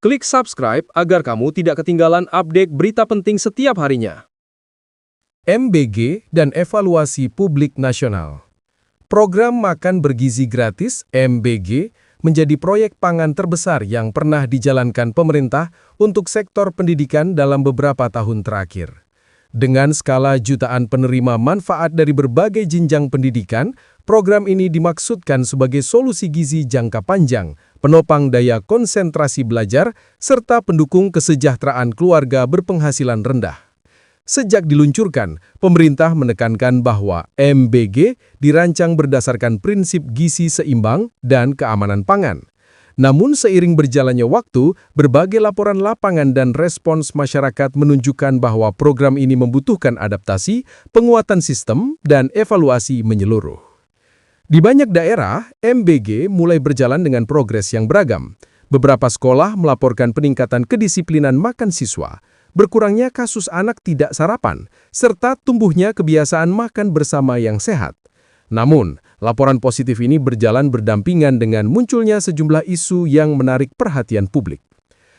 Klik subscribe agar kamu tidak ketinggalan update berita penting setiap harinya. MBG dan Evaluasi Publik Nasional. Program Makan Bergizi Gratis (MBG) menjadi proyek pangan terbesar yang pernah dijalankan pemerintah untuk sektor pendidikan dalam beberapa tahun terakhir. Dengan skala jutaan penerima manfaat dari berbagai jenjang pendidikan, program ini dimaksudkan sebagai solusi gizi jangka panjang, penopang daya konsentrasi belajar, serta pendukung kesejahteraan keluarga berpenghasilan rendah. Sejak diluncurkan, pemerintah menekankan bahwa MBG dirancang berdasarkan prinsip gizi seimbang dan keamanan pangan. Namun seiring berjalannya waktu, berbagai laporan lapangan dan respons masyarakat menunjukkan bahwa program ini membutuhkan adaptasi, penguatan sistem, dan evaluasi menyeluruh. Di banyak daerah, MBG mulai berjalan dengan progres yang beragam. Beberapa sekolah melaporkan peningkatan kedisiplinan makan siswa, berkurangnya kasus anak tidak sarapan, serta tumbuhnya kebiasaan makan bersama yang sehat. Namun, laporan positif ini berjalan berdampingan dengan munculnya sejumlah isu yang menarik perhatian publik.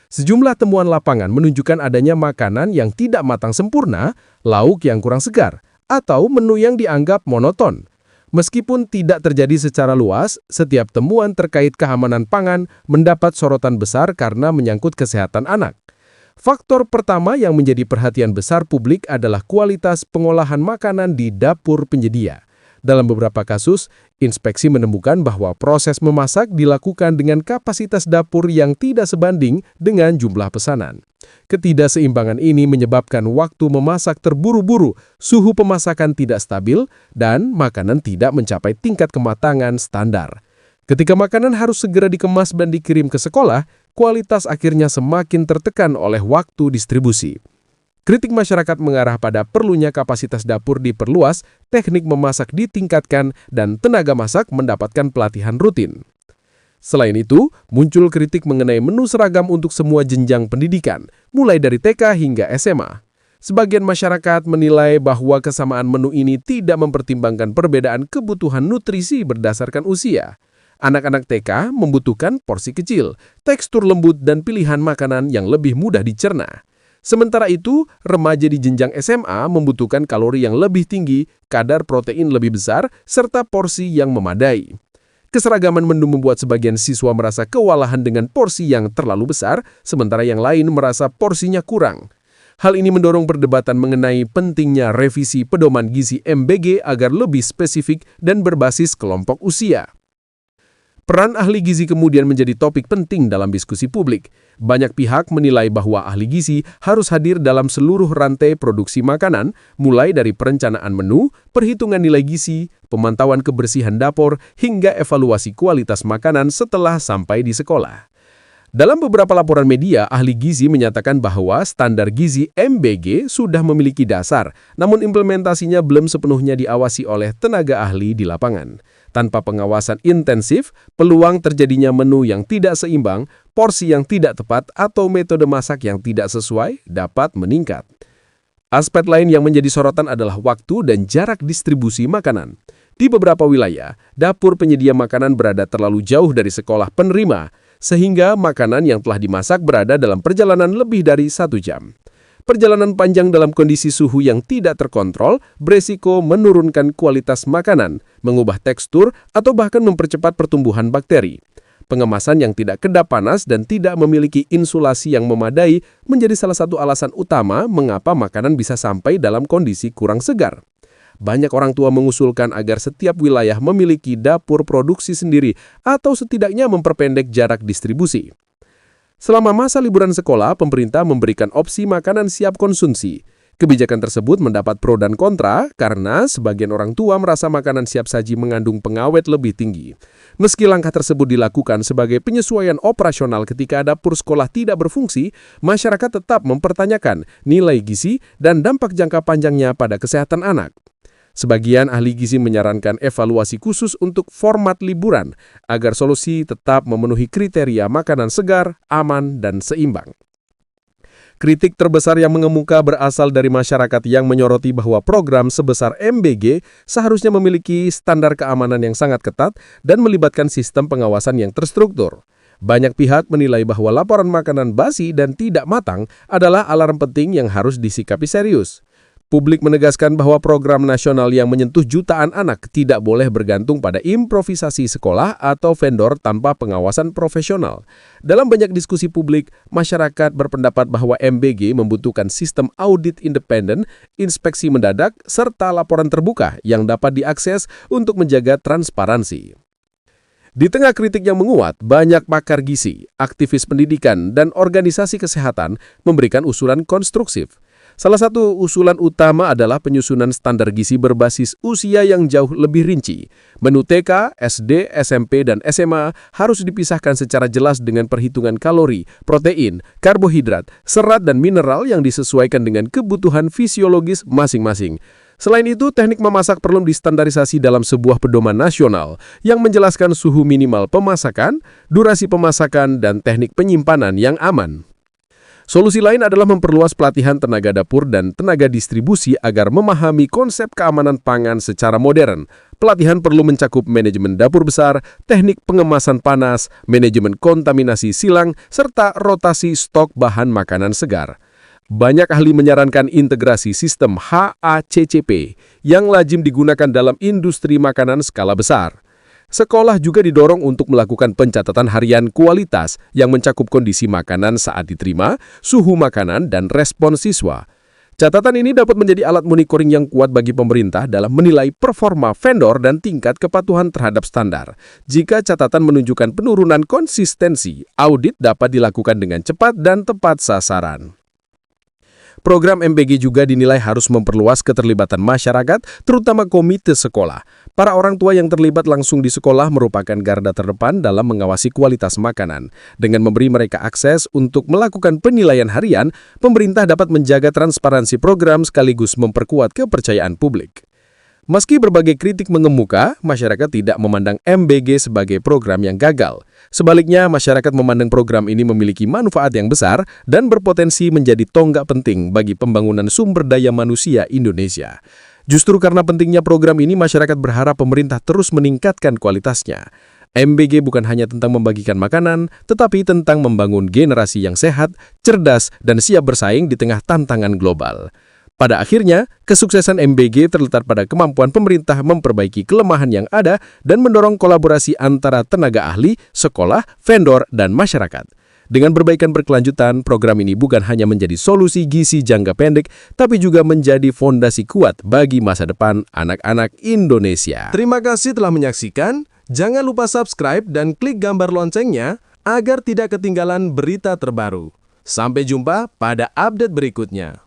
Sejumlah temuan lapangan menunjukkan adanya makanan yang tidak matang sempurna, lauk yang kurang segar, atau menu yang dianggap monoton. Meskipun tidak terjadi secara luas, setiap temuan terkait keamanan pangan mendapat sorotan besar karena menyangkut kesehatan anak. Faktor pertama yang menjadi perhatian besar publik adalah kualitas pengolahan makanan di dapur penyedia. Dalam beberapa kasus, inspeksi menemukan bahwa proses memasak dilakukan dengan kapasitas dapur yang tidak sebanding dengan jumlah pesanan. Ketidakseimbangan ini menyebabkan waktu memasak terburu-buru, suhu pemasakan tidak stabil, dan makanan tidak mencapai tingkat kematangan standar. Ketika makanan harus segera dikemas dan dikirim ke sekolah, kualitas akhirnya semakin tertekan oleh waktu distribusi. Kritik masyarakat mengarah pada perlunya kapasitas dapur diperluas, teknik memasak ditingkatkan, dan tenaga masak mendapatkan pelatihan rutin. Selain itu, muncul kritik mengenai menu seragam untuk semua jenjang pendidikan, mulai dari TK hingga SMA. Sebagian masyarakat menilai bahwa kesamaan menu ini tidak mempertimbangkan perbedaan kebutuhan nutrisi berdasarkan usia. Anak-anak TK membutuhkan porsi kecil, tekstur lembut, dan pilihan makanan yang lebih mudah dicerna. Sementara itu, remaja di jenjang SMA membutuhkan kalori yang lebih tinggi, kadar protein lebih besar, serta porsi yang memadai. Keseragaman menu membuat sebagian siswa merasa kewalahan dengan porsi yang terlalu besar, sementara yang lain merasa porsinya kurang. Hal ini mendorong perdebatan mengenai pentingnya revisi pedoman gizi MBG agar lebih spesifik dan berbasis kelompok usia. Peran ahli gizi kemudian menjadi topik penting dalam diskusi publik. Banyak pihak menilai bahwa ahli gizi harus hadir dalam seluruh rantai produksi makanan, mulai dari perencanaan menu, perhitungan nilai gizi, pemantauan kebersihan dapur, hingga evaluasi kualitas makanan setelah sampai di sekolah. Dalam beberapa laporan media, ahli gizi menyatakan bahwa standar gizi MBG sudah memiliki dasar, namun implementasinya belum sepenuhnya diawasi oleh tenaga ahli di lapangan. Tanpa pengawasan intensif, peluang terjadinya menu yang tidak seimbang, porsi yang tidak tepat, atau metode masak yang tidak sesuai dapat meningkat. Aspek lain yang menjadi sorotan adalah waktu dan jarak distribusi makanan. Di beberapa wilayah, dapur penyedia makanan berada terlalu jauh dari sekolah penerima, sehingga makanan yang telah dimasak berada dalam perjalanan lebih dari 1 jam. Perjalanan panjang dalam kondisi suhu yang tidak terkontrol beresiko menurunkan kualitas makanan, mengubah tekstur, atau bahkan mempercepat pertumbuhan bakteri. Pengemasan yang tidak kedap panas dan tidak memiliki insulasi yang memadai menjadi salah satu alasan utama mengapa makanan bisa sampai dalam kondisi kurang segar. Banyak orang tua mengusulkan agar setiap wilayah memiliki dapur produksi sendiri atau setidaknya memperpendek jarak distribusi. Selama masa liburan sekolah, pemerintah memberikan opsi makanan siap konsumsi. Kebijakan tersebut mendapat pro dan kontra karena sebagian orang tua merasa makanan siap saji mengandung pengawet lebih tinggi. Meski langkah tersebut dilakukan sebagai penyesuaian operasional ketika dapur sekolah tidak berfungsi, masyarakat tetap mempertanyakan nilai gizi dan dampak jangka panjangnya pada kesehatan anak. Sebagian ahli gizi menyarankan evaluasi khusus untuk format liburan agar solusi tetap memenuhi kriteria makanan segar, aman, dan seimbang. Kritik terbesar yang mengemuka berasal dari masyarakat yang menyoroti bahwa program sebesar MBG seharusnya memiliki standar keamanan yang sangat ketat dan melibatkan sistem pengawasan yang terstruktur. Banyak pihak menilai bahwa laporan makanan basi dan tidak matang adalah alarm penting yang harus disikapi serius. Publik menegaskan bahwa program nasional yang menyentuh jutaan anak tidak boleh bergantung pada improvisasi sekolah atau vendor tanpa pengawasan profesional. Dalam banyak diskusi publik, masyarakat berpendapat bahwa MBG membutuhkan sistem audit independen, inspeksi mendadak, serta laporan terbuka yang dapat diakses untuk menjaga transparansi. Di tengah kritik yang menguat, banyak pakar gizi, aktivis pendidikan, dan organisasi kesehatan memberikan usulan konstruktif. Salah satu usulan utama adalah penyusunan standar gizi berbasis usia yang jauh lebih rinci. Menu TK, SD, SMP, dan SMA harus dipisahkan secara jelas dengan perhitungan kalori, protein, karbohidrat, serat, dan mineral yang disesuaikan dengan kebutuhan fisiologis masing-masing. Selain itu, teknik memasak perlu distandarisasi dalam sebuah pedoman nasional yang menjelaskan suhu minimal pemasakan, durasi pemasakan, dan teknik penyimpanan yang aman. Solusi lain adalah memperluas pelatihan tenaga dapur dan tenaga distribusi agar memahami konsep keamanan pangan secara modern. Pelatihan perlu mencakup manajemen dapur besar, teknik pengemasan panas, manajemen kontaminasi silang, serta rotasi stok bahan makanan segar. Banyak ahli menyarankan integrasi sistem HACCP yang lazim digunakan dalam industri makanan skala besar. Sekolah juga didorong untuk melakukan pencatatan harian kualitas yang mencakup kondisi makanan saat diterima, suhu makanan, dan respon siswa. Catatan ini dapat menjadi alat monitoring yang kuat bagi pemerintah dalam menilai performa vendor dan tingkat kepatuhan terhadap standar. Jika catatan menunjukkan penurunan konsistensi, audit dapat dilakukan dengan cepat dan tepat sasaran. Program MBG juga dinilai harus memperluas keterlibatan masyarakat, terutama komite sekolah. Para orang tua yang terlibat langsung di sekolah merupakan garda terdepan dalam mengawasi kualitas makanan. Dengan memberi mereka akses untuk melakukan penilaian harian, pemerintah dapat menjaga transparansi program sekaligus memperkuat kepercayaan publik. Meski berbagai kritik mengemuka, masyarakat tidak memandang MBG sebagai program yang gagal. Sebaliknya, masyarakat memandang program ini memiliki manfaat yang besar dan berpotensi menjadi tonggak penting bagi pembangunan sumber daya manusia Indonesia. Justru karena pentingnya program ini, masyarakat berharap pemerintah terus meningkatkan kualitasnya. MBG bukan hanya tentang membagikan makanan, tetapi tentang membangun generasi yang sehat, cerdas, dan siap bersaing di tengah tantangan global. Pada akhirnya, kesuksesan MBG terletak pada kemampuan pemerintah memperbaiki kelemahan yang ada dan mendorong kolaborasi antara tenaga ahli, sekolah, vendor, dan masyarakat. Dengan perbaikan berkelanjutan, program ini bukan hanya menjadi solusi gizi jangka pendek, tapi juga menjadi fondasi kuat bagi masa depan anak-anak Indonesia. Terima kasih telah menyaksikan. Jangan lupa subscribe dan klik gambar loncengnya agar tidak ketinggalan berita terbaru. Sampai jumpa pada update berikutnya.